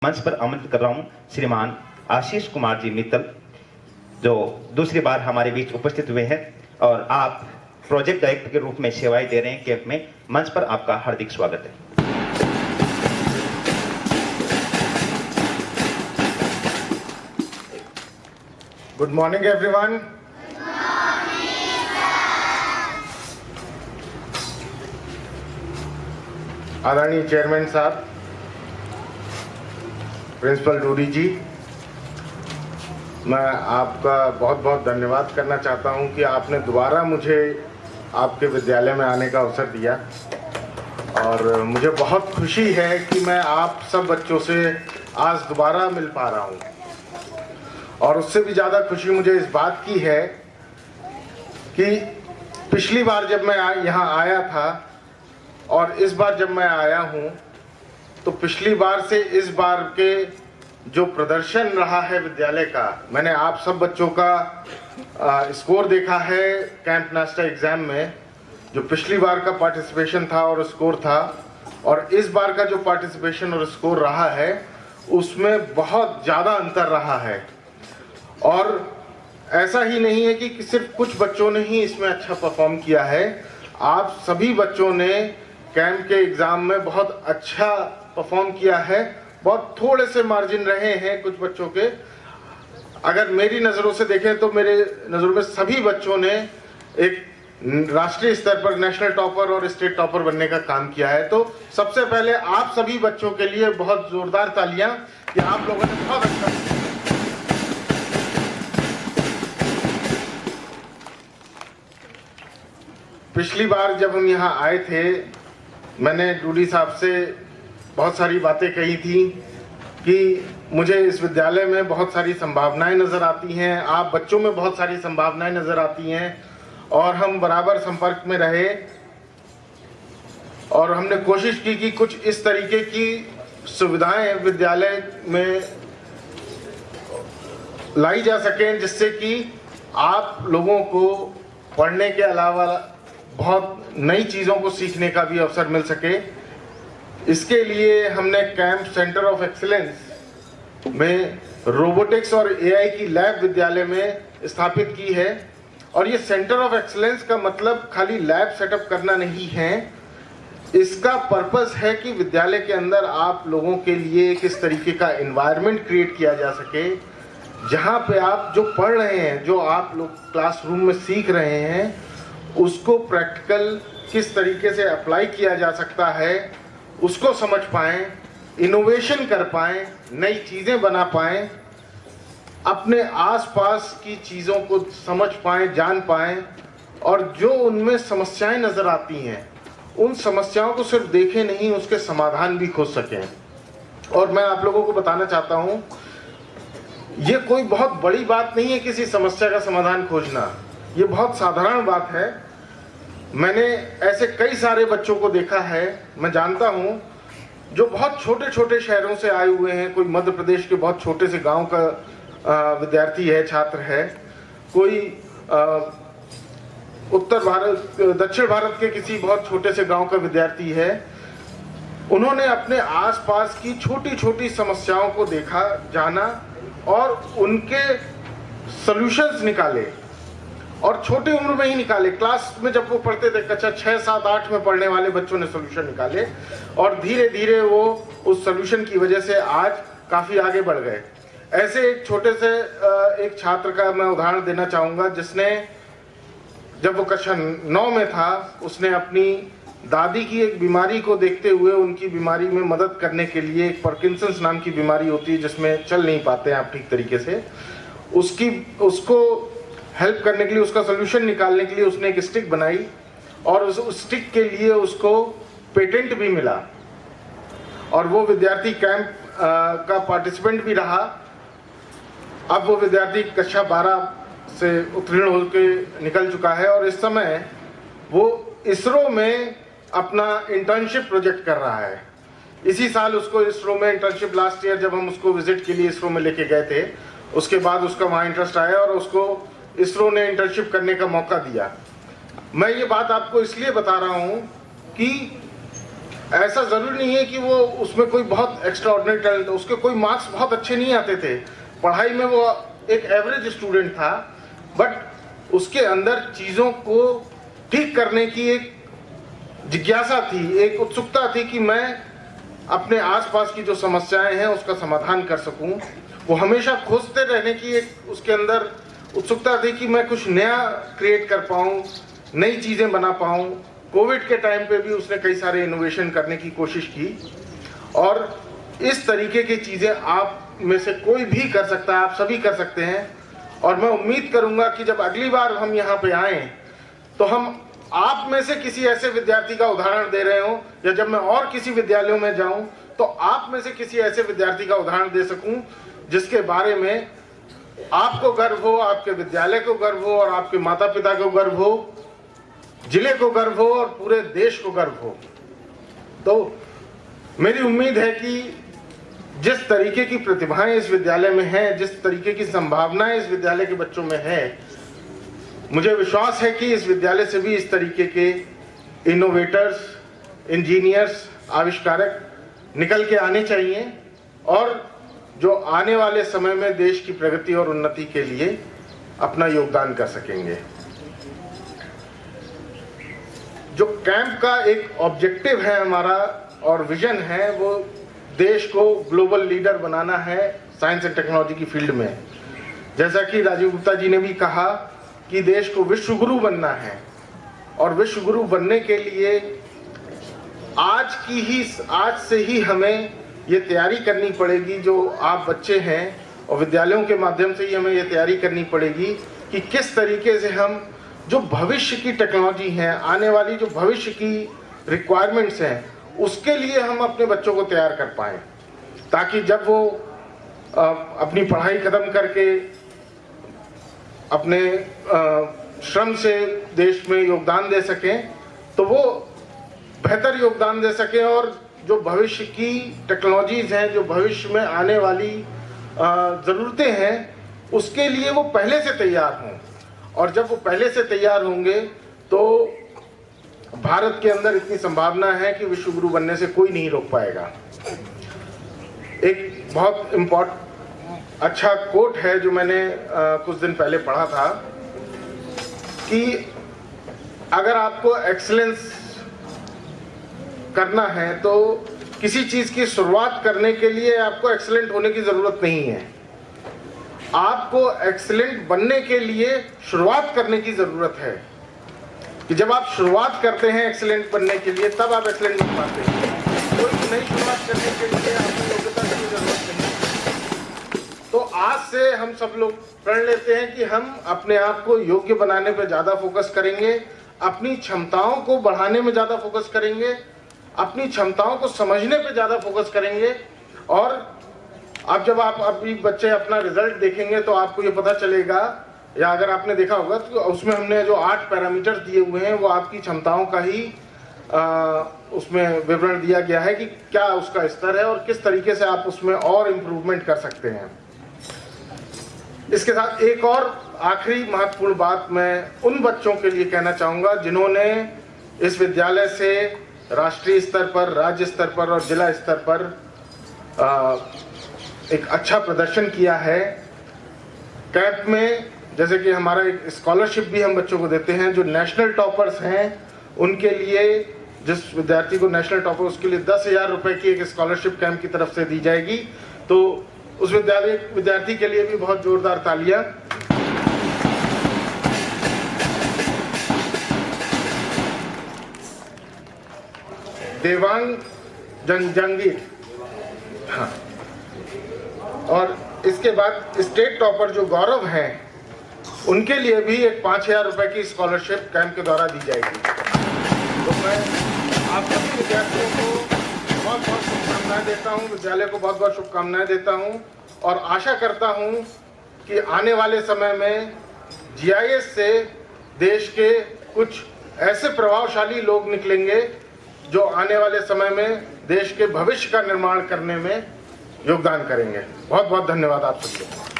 मंच पर आमंत्रित कर रहा हूं श्रीमान आशीष कुमार जी मित्तल, जो दूसरी बार हमारे बीच उपस्थित हुए हैं और आप प्रोजेक्ट डायरेक्टर के रूप में सेवाएं दे रहे हैं कैंप में। मंच पर आपका हार्दिक स्वागत है। Good morning everyone. आदरणीय चेयरमैन साहब, प्रिंसिपल डूडी जी, मैं आपका बहुत बहुत धन्यवाद करना चाहता हूं कि आपने दोबारा मुझे आपके विद्यालय में आने का अवसर दिया और मुझे बहुत खुशी है कि मैं आप सब बच्चों से आज दोबारा मिल पा रहा हूं। और उससे भी ज़्यादा खुशी मुझे इस बात की है कि पिछली बार जब मैं यहाँ आया था और इस बार जब मैं आया हूँ तो पिछली बार से इस बार के जो प्रदर्शन रहा है विद्यालय का, मैंने आप सब बच्चों का स्कोर देखा है कैंप नास्टा एग्ज़ाम में। जो पिछली बार का पार्टिसिपेशन था और स्कोर था और इस बार का जो पार्टिसिपेशन और स्कोर रहा है उसमें बहुत ज़्यादा अंतर रहा है। और ऐसा ही नहीं है कि सिर्फ कुछ बच्चों ने ही इसमें अच्छा परफॉर्म किया है, आप सभी बच्चों ने कैंप के एग्ज़ाम में बहुत अच्छा परफॉर्म किया है। बहुत थोड़े से मार्जिन रहे हैं कुछ बच्चों के। अगर मेरी नज़रों से देखें तो मेरे नज़रों में सभी बच्चों ने एक राष्ट्रीय स्तर पर नेशनल टॉपर और स्टेट टॉपर बनने का काम किया है। तो सबसे पहले आप सभी बच्चों के लिए बहुत ज़ोरदार तालियां कि आप लोगों ने बहुत अच्छा। पिछली बार जब हम यहाँ आए थे, मैंने डूडी साहब से बहुत सारी बातें कही थी कि मुझे इस विद्यालय में बहुत सारी संभावनाएं नज़र आती हैं, आप बच्चों में बहुत सारी संभावनाएं नज़र आती हैं और हम बराबर संपर्क में रहे और हमने कोशिश की कि कुछ इस तरीके की सुविधाएं विद्यालय में लाई जा सकें जिससे कि आप लोगों को पढ़ने के अलावा बहुत नई चीज़ों को सीखने का भी अवसर मिल सके। इसके लिए हमने कैंप सेंटर ऑफ एक्सीलेंस में रोबोटिक्स और एआई की लैब विद्यालय में स्थापित की है। और ये सेंटर ऑफ एक्सीलेंस का मतलब खाली लैब सेटअप करना नहीं है, इसका पर्पस है कि विद्यालय के अंदर आप लोगों के लिए किस तरीके का एनवायरनमेंट क्रिएट किया जा सके जहाँ पे आप जो पढ़ रहे हैं, जो आप लोग क्लासरूम में सीख रहे हैं, उसको प्रैक्टिकल किस तरीके से अप्लाई किया जा सकता है उसको समझ पाएँ, इनोवेशन कर पाएँ, नई चीज़ें बना पाएँ, अपने आसपास की चीज़ों को समझ पाएँ, जान पाएँ और जो उनमें समस्याएं नज़र आती हैं उन समस्याओं को सिर्फ देखें नहीं, उसके समाधान भी खोज सकें। और मैं आप लोगों को बताना चाहता हूँ, ये कोई बहुत बड़ी बात नहीं है किसी समस्या का समाधान खोजना, ये बहुत साधारण बात है। मैंने ऐसे कई सारे बच्चों को देखा है, मैं जानता हूँ, जो बहुत छोटे छोटे शहरों से आए हुए हैं। कोई मध्य प्रदेश के बहुत छोटे से गांव का विद्यार्थी है, छात्र है, कोई दक्षिण भारत के किसी बहुत छोटे से गांव का विद्यार्थी है। उन्होंने अपने आसपास की छोटी छोटी समस्याओं को देखा, जाना और उनके सॉल्यूशंस निकाले और छोटी उम्र में ही निकाले। क्लास में जब वो पढ़ते थे, कक्षा 6, 7, 8 में पढ़ने वाले बच्चों ने सॉल्यूशन निकाले और धीरे धीरे वो उस सॉल्यूशन की वजह से आज काफ़ी आगे बढ़ गए। ऐसे एक छोटे से एक छात्र का मैं उदाहरण देना चाहूँगा, जिसने जब वो कक्षा 9 में था, उसने अपनी दादी की एक बीमारी को देखते हुए उनकी बीमारी में मदद करने के लिए, एक पार्किंसंस नाम की बीमारी होती है जिसमें चल नहीं पाते हैं आप ठीक तरीके से, उसको हेल्प करने के लिए, उसका सोल्यूशन निकालने के लिए उसने एक स्टिक बनाई और उस स्टिक के लिए उसको पेटेंट भी मिला और वो विद्यार्थी कैंप का पार्टिसिपेंट भी रहा। अब वो विद्यार्थी कक्षा 12 से उत्तीर्ण होकर निकल चुका है और इस समय वो इसरो में अपना इंटर्नशिप प्रोजेक्ट कर रहा है। इसी साल उसको इसरो में इंटर्नशिप, लास्ट ईयर जब हम उसको विजिट के लिए इसरो में लेके गए थे, उसके बाद उसका वहाँ इंटरेस्ट आया और उसको इसरो ने इंटर्नशिप करने का मौका दिया। मैं ये बात आपको इसलिए बता रहा हूँ कि ऐसा जरूरी नहीं है कि वो उसमें कोई बहुत एक्स्ट्रा ऑर्डिनरी टैलेंट हो, उसके कोई मार्क्स बहुत अच्छे नहीं आते थे, पढ़ाई में वो एक एवरेज स्टूडेंट था, बट उसके अंदर चीज़ों को ठीक करने की एक जिज्ञासा थी, एक उत्सुकता थी कि मैं अपने आसपास की जो समस्याएं हैं उसका समाधान कर सकूं। वो हमेशा खोजते रहने की एक उसके अंदर उत्सुकता थी कि मैं कुछ नया क्रिएट कर पाऊं, नई चीज़ें बना पाऊं। कोविड के टाइम पे भी उसने कई सारे इनोवेशन करने की कोशिश की, और इस तरीके की चीज़ें आप में से कोई भी कर सकता है, आप सभी कर सकते हैं। और मैं उम्मीद करूंगा कि जब अगली बार हम यहाँ पे आएँ तो हम आप में से किसी ऐसे विद्यार्थी का उदाहरण दे रहे हो, या जब मैं और किसी विद्यालयों में जाऊं तो आप में से किसी ऐसे विद्यार्थी का उदाहरण दे सकूं जिसके बारे में आपको गर्व हो, आपके विद्यालय को गर्व हो, और आपके माता पिता को गर्व हो, जिले को गर्व हो, और पूरे देश को गर्व हो। तो मेरी उम्मीद है कि जिस तरीके की प्रतिभाएं इस विद्यालय में हैं, जिस तरीके की संभावनाएं इस विद्यालय के बच्चों में है, मुझे विश्वास है कि इस विद्यालय से भी इस तरीके के इनोवेटर्स, इंजीनियर्स, आविष्कारक निकल के आने चाहिए, और जो आने वाले समय में देश की प्रगति और उन्नति के लिए अपना योगदान कर सकेंगे। जो कैंप का एक ऑब्जेक्टिव है हमारा और विजन है, वो देश को ग्लोबल लीडर बनाना है साइंस एंड टेक्नोलॉजी की फील्ड में। जैसा कि राजीव गुप्ता जी ने भी कहा कि देश को विश्व गुरु बनना है, और विश्व गुरु बनने के लिए आज से ही हमें ये तैयारी करनी पड़ेगी। जो आप बच्चे हैं, और विद्यालयों के माध्यम से ही हमें ये तैयारी करनी पड़ेगी कि किस तरीके से हम जो भविष्य की टेक्नोलॉजी हैं, आने वाली जो भविष्य की रिक्वायरमेंट्स हैं, उसके लिए हम अपने बच्चों को तैयार कर पाएँ, ताकि जब वो अपनी पढ़ाई खत्म करके अपने श्रम से देश में योगदान दे सकें, तो वो बेहतर योगदान दे सकें, और जो भविष्य की टेक्नोलॉजीज़ हैं, जो भविष्य में आने वाली ज़रूरतें हैं, उसके लिए वो पहले से तैयार हों। और जब वो पहले से तैयार होंगे तो भारत के अंदर इतनी संभावना है कि विश्व गुरु बनने से कोई नहीं रोक पाएगा। एक बहुत अच्छा कोट है जो मैंने कुछ दिन पहले पढ़ा था, कि अगर आपको एक्सीलेंस करना है तो किसी चीज़ की शुरुआत करने के लिए आपको एक्सीलेंट होने की ज़रूरत नहीं है, आपको एक्सीलेंट बनने के लिए शुरुआत करने की ज़रूरत है। कि जब आप शुरुआत करते हैं एक्सीलेंट बनने के लिए, तब आप एक्सीलेंट बन पाते हैं। कोई नई शुरुआत करने के लिए आपको योग्यता की ज़रूरत नहीं। तो आज से हम सब लोग प्रण लेते हैं कि हम अपने आप को योग्य बनाने पर ज़्यादा फोकस करेंगे, अपनी क्षमताओं को बढ़ाने में ज़्यादा फोकस करेंगे, अपनी क्षमताओं को समझने पे ज़्यादा फोकस करेंगे। और अब जब आप अभी बच्चे अपना रिजल्ट देखेंगे तो आपको ये पता चलेगा, या अगर आपने देखा होगा तो उसमें हमने जो 8 पैरामीटर्स दिए हुए हैं, वो आपकी क्षमताओं का ही उसमें विवरण दिया गया है कि क्या उसका स्तर है और किस तरीके से आप उसमें और इम्प्रूवमेंट कर सकते हैं। इसके साथ एक और आखिरी महत्वपूर्ण बात मैं उन बच्चों के लिए कहना चाहूँगा जिन्होंने इस विद्यालय से राष्ट्रीय स्तर पर, राज्य स्तर पर और जिला स्तर पर एक अच्छा प्रदर्शन किया है। कैंप में जैसे कि हमारा एक स्कॉलरशिप भी हम बच्चों को देते हैं, जो नेशनल टॉपर्स हैं उनके लिए, जिस विद्यार्थी को नेशनल टॉपर, उसके लिए 10,000 रुपये की एक स्कॉलरशिप कैंप की तरफ से दी जाएगी। तो उस विद्यार्थी के लिए भी बहुत जोरदार तालियां। देवांग जंगीर, हाँ। और इसके बाद स्टेट टॉपर जो गौरव हैं, उनके लिए भी एक 5,000 रुपये की स्कॉलरशिप कैंप के द्वारा दी जाएगी। तो मैं आप सभी विद्यार्थियों को बहुत बहुत शुभकामनाएं देता हूं, विद्यालय को बहुत बहुत शुभकामनाएं देता हूं, और आशा करता हूं कि आने वाले समय में GIS से देश के कुछ ऐसे प्रभावशाली लोग निकलेंगे जो आने वाले समय में देश के भविष्य का निर्माण करने में योगदान करेंगे। बहुत बहुत धन्यवाद आप सबको।